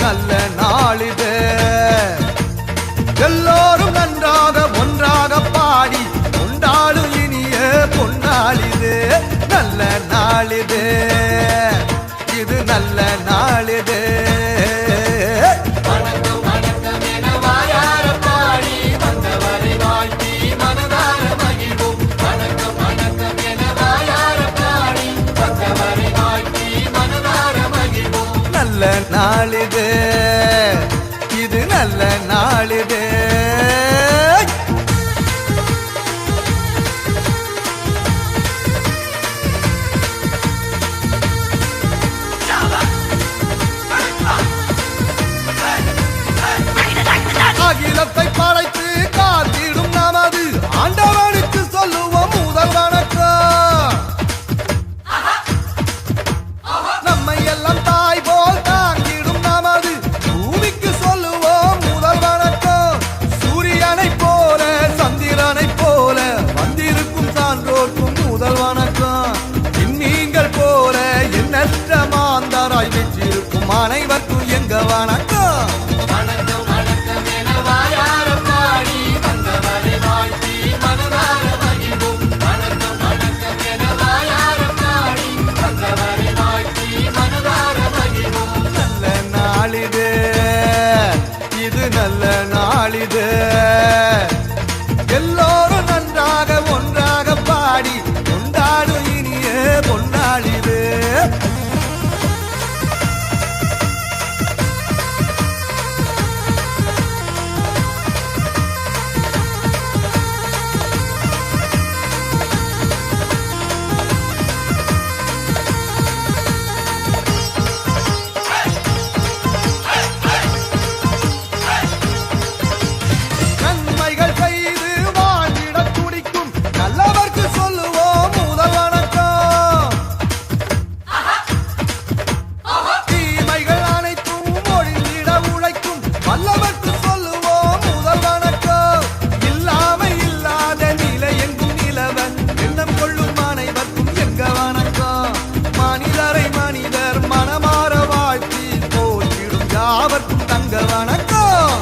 நல்ல நாளிது. எல்லோரும் நன்றாக ஒன்றாக பாடி கொண்டாடும் இனிய பொன்னாளிது. நல்ல நாளிது, இது நல்ல நாளிது. நல்ல நாளிது, இது நல்ல நாளிது. அகிலத்தை படைத்து காத்திடும் நமது ஆண்டவனுக்கு சொல்லுவோம் முதல் வணக்கம். நம்மை எல்லாம் தாய் போல் தாங்கிடும் நமது பூமிக்கு சொல்லுவோம் முதல் வணக்கம். சூரியனை போல சந்திரனை போல வந்திருக்கும் சான்றோர்க்கும் முதல் வணக்கம். நீங்கள் போல எண்ணற்ற மாந்தராய் வெற்றிருக்கும் அனைவருக்கும் எங்க வணக்கம். இது நல்ல நாளிது. எல்லோரும் நன்றாக ஒன்றாக பாடி கொண்டாடும் இனிய பொன்னாளிது. மனிதர் மனமாற வாழ்த்தி போற்றிடும் யாவர்க்கும் தங்க வணக்கம்.